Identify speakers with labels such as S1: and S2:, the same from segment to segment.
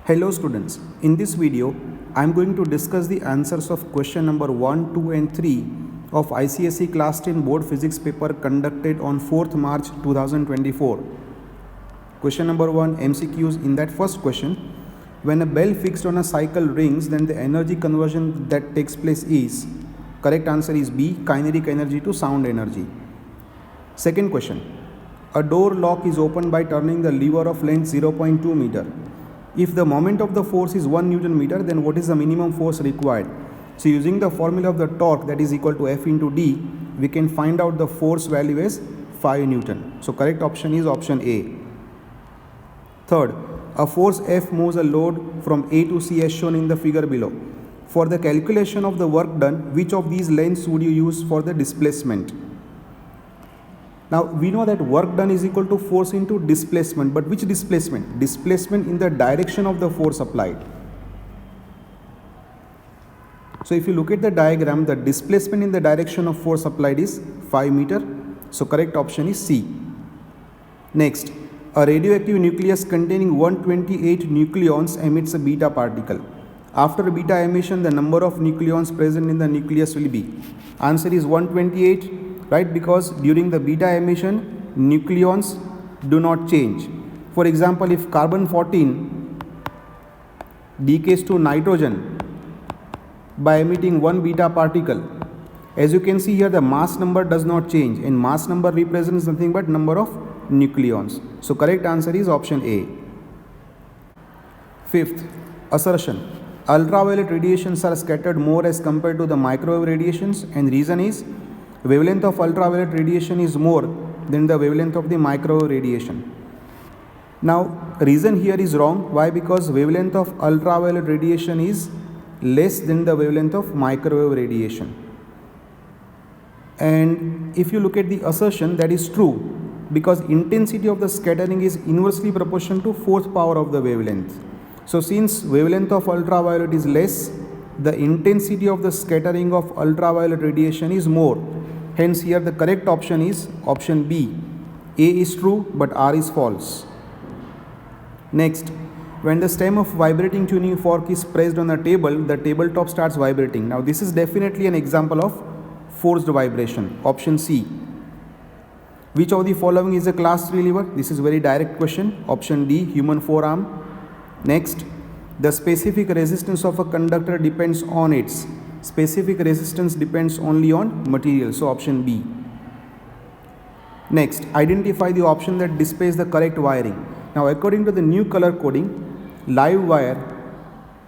S1: Hello students, in this video I am going to discuss the answers of question number 1, 2 and 3 of ICSE class 10 board physics paper conducted on 4th March 2024. Question number 1 MCQs. In that first question, when a bell fixed on a cycle rings, then the energy conversion that takes place is, correct answer is B, kinetic energy to sound energy. Second question, a door lock is opened by turning the lever of length 0.2 meter. If the moment of the force is 1 Newton meter, then what is the minimum force required? So using the formula of the torque, that is equal to F into D, we can find out the force value as 5 Newton. So correct option is option A. Third, a force F moves a load from A to C as shown in the figure below. For the calculation of the work done, which of these lengths would you use for the displacement? Now we know that work done is equal to force into displacement, but which displacement? Displacement in the direction of the force applied. So if you look at the diagram, the displacement in the direction of force applied is 5 meter. So correct option is C. Next, a radioactive nucleus containing 128 nucleons emits a beta particle. After beta emission, the number of nucleons present in the nucleus will be. Answer is 128. Right, because during the beta emission, nucleons do not change. For example, if carbon 14 decays to nitrogen by emitting one beta particle, as you can see here, the mass number does not change, and mass number represents nothing but number of nucleons. So correct answer is option A. Fifth assertion, ultraviolet radiations are scattered more as compared to the microwave radiations, and reason is wavelength of ultraviolet radiation is more than the wavelength of the microwave radiation. Now reason here is wrong. Why? Because wavelength of ultraviolet radiation is less than the wavelength of microwave radiation. And if you look at the assertion, that is true, because intensity of the scattering is inversely proportional to fourth power of the wavelength. So since wavelength of ultraviolet is less, the intensity of the scattering of ultraviolet radiation is more. Hence here the correct option is option B. A is true but R is false. Next, when the stem of vibrating tuning fork is pressed on the tabletop starts vibrating. Now this is definitely an example of forced vibration. Option C. Which of the following is a class 3 lever? This is very direct question. Option D, human forearm. Next, the specific resistance of a conductor depends on its. Specific resistance depends only on material. So option B. Next, identify the option that displays the correct wiring. Now according to the new color coding, live wire,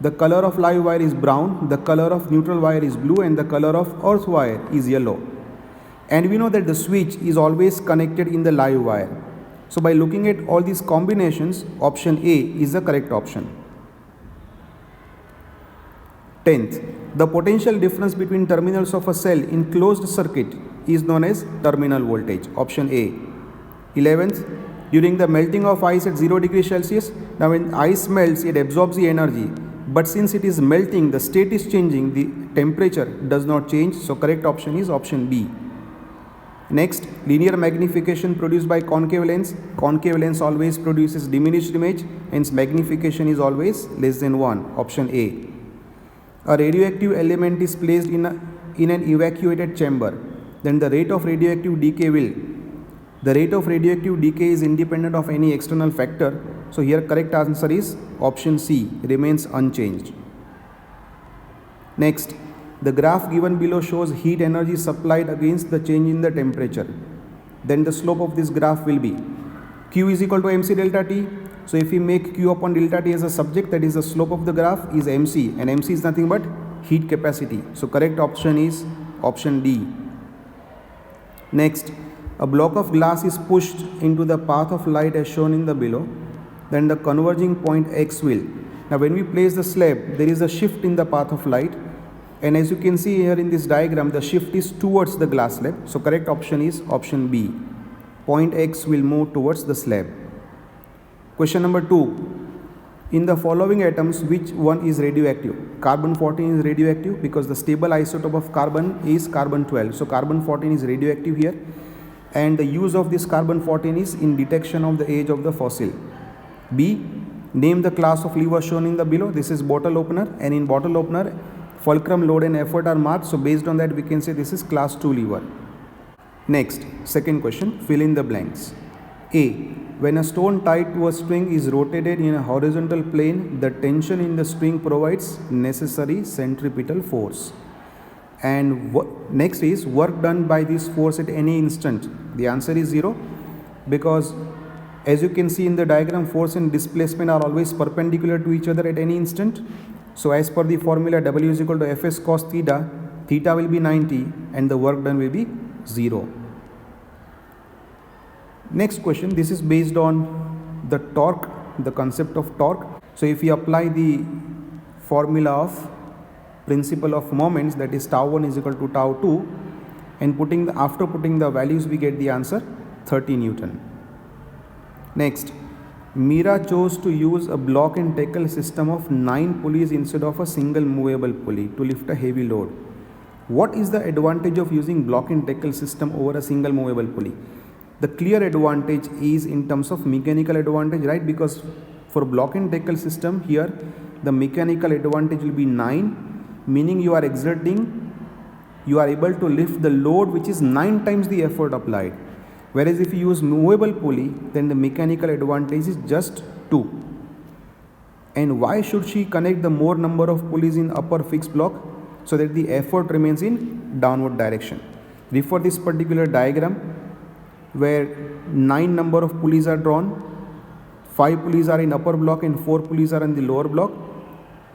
S1: the color of live wire is brown, the color of neutral wire is blue, and the color of earth wire is yellow. And we know that the switch is always connected in the live wire. So by looking at all these combinations, option A is the correct option. 10th, the potential difference between terminals of a cell in closed circuit is known as terminal voltage. Option A. 11th, during the melting of ice at 0 degrees Celsius, now when ice melts, it absorbs the energy, but since it is melting, the state is changing, the temperature does not change. So correct option is option B. Next, linear magnification produced by concave lens. Concave lens always produces diminished image, hence magnification is always less than 1. Option A. A radioactive element is placed in an evacuated chamber, then the rate of radioactive decay is independent of any external factor. So here correct answer is option C, remains unchanged. Next, the graph given below shows heat energy supplied against the change in the temperature. Then the slope of this graph will be Q is equal to MC delta T. So if we make Q upon delta T as a subject, that is the slope of the graph is MC, and MC is nothing but heat capacity. So correct option is option D. Next, a block of glass is pushed into the path of light as shown in the below. Then the converging point X will. Now when we place the slab, there is a shift in the path of light, and as you can see here in this diagram, the shift is towards the glass slab. So correct option is option B. Point X will move towards the slab. Question number 2. In the following atoms, which one is radioactive? Carbon 14 is radioactive because the stable isotope of carbon is carbon 12. So carbon 14 is radioactive here. And the use of this carbon 14 is in detection of the age of the fossil. B. Name the class of lever shown in the below. This is bottle opener, and in bottle opener fulcrum, load and effort are marked. So based on that we can say this is class 2 lever. Next, second question, fill in the blanks. A. When a stone tied to a string is rotated in a horizontal plane, the tension in the string provides necessary centripetal force. And next is work done by this force at any instant. The answer is 0, because as you can see in the diagram, force and displacement are always perpendicular to each other at any instant. So as per the formula, W is equal to Fs cos theta, theta will be 90 and the work done will be 0. Next question, this is based on the torque, the concept of torque. So if we apply the formula of principle of moments, that is tau 1 is equal to tau 2, and after putting the values we get the answer 30 Newton. Next, Mira chose to use a block and tackle system of 9 pulleys instead of a single movable pulley to lift a heavy load. What is the advantage of using block and tackle system over a single movable pulley? The clear advantage is in terms of mechanical advantage, right? Because for block and tackle system here, the mechanical advantage will be 9, meaning you are able to lift the load which is 9 times the effort applied. Whereas if you use movable pulley, then the mechanical advantage is just 2. And why should she connect the more number of pulleys in upper fixed block? So that the effort remains in downward direction. Refer this particular diagram where 9 number of pulleys are drawn, 5 pulleys are in upper block and 4 pulleys are in the lower block.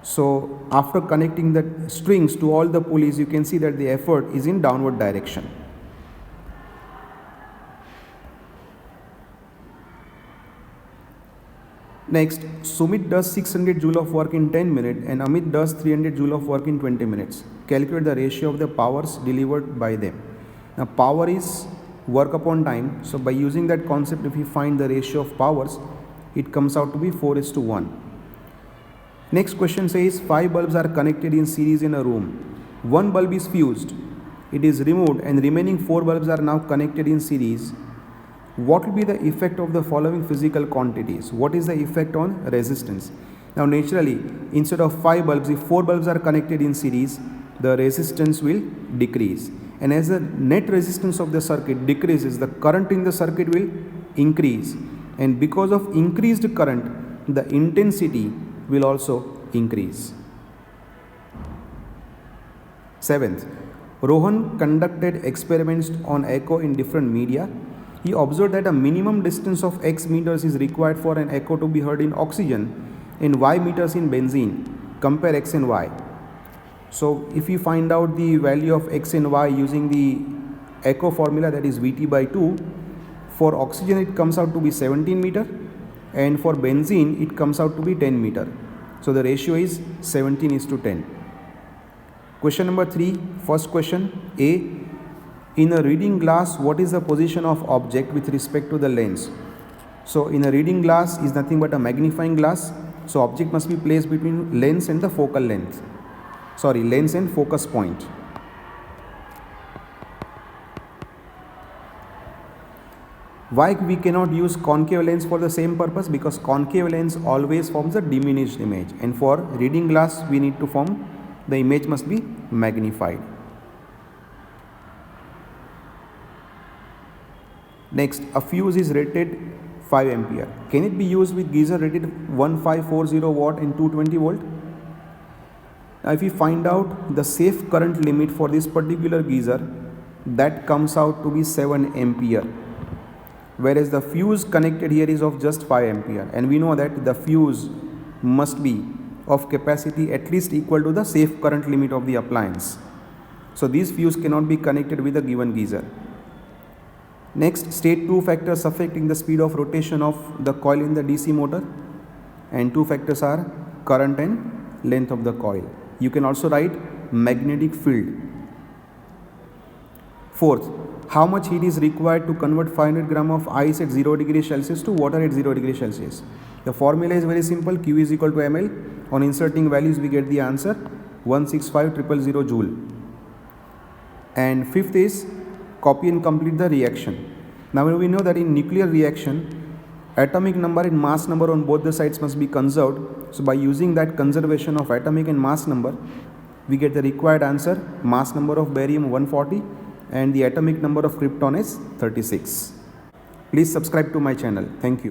S1: So after connecting the strings to all the pulleys, you can see that the effort is in downward direction. Next, Sumit does 600 joule of work in 10 minutes and Amit does 300 joule of work in 20 minutes. Calculate the ratio of the powers delivered by them. Now power is work upon time. So by using that concept, if you find the ratio of powers, it comes out to be 4:1. Next question says 5 bulbs are connected in series in a room. One bulb is fused. It is removed and remaining 4 bulbs are now connected in series. What will be the effect of the following physical quantities? What is the effect on resistance? Now naturally, instead of 5 bulbs, if 4 bulbs are connected in series, the resistance will decrease. And as the net resistance of the circuit decreases, the current in the circuit will increase. And because of increased current, the intensity will also increase. 7th, Rohan conducted experiments on echo in different media. He observed that a minimum distance of X meters is required for an echo to be heard in oxygen and Y meters in benzene. Compare X and Y. So if you find out the value of X and Y using the echo formula, that is Vt by 2, for oxygen it comes out to be 17 meter and for benzene it comes out to be 10 meter. So the ratio is 17:10. Question number 3, first question, A. In a reading glass, what is the position of object with respect to the lens? So in a reading glass is nothing but a magnifying glass. So object must be placed between lens and the focal length. Lens and focus point. Why we cannot use concave lens for the same purpose? Because concave lens always forms a diminished image, and for reading glass we need to form, the image must be magnified. Next, a fuse is rated 5 ampere. Can it be used with geyser rated 1540 watt and 220 volt? Now if we find out the safe current limit for this particular geyser, that comes out to be 7 ampere. Whereas the fuse connected here is of just 5 ampere, and we know that the fuse must be of capacity at least equal to the safe current limit of the appliance. So this fuse cannot be connected with a given geyser. Next, state 2 factors affecting the speed of rotation of the coil in the DC motor, and 2 factors are current and length of the coil. You can also write magnetic field. 4th, how much heat is required to convert 500 gram of ice at 0 degree Celsius to water at 0 degree Celsius? The formula is very simple. Q is equal to ml. On inserting values we get the answer 165,000 joule. And 5th is copy and complete the reaction. Now we know that in nuclear reaction, atomic number and mass number on both the sides must be conserved. So by using that conservation of atomic and mass number, we get the required answer. Mass number of barium 140 and the atomic number of krypton is 36. Please subscribe to my channel. Thank you.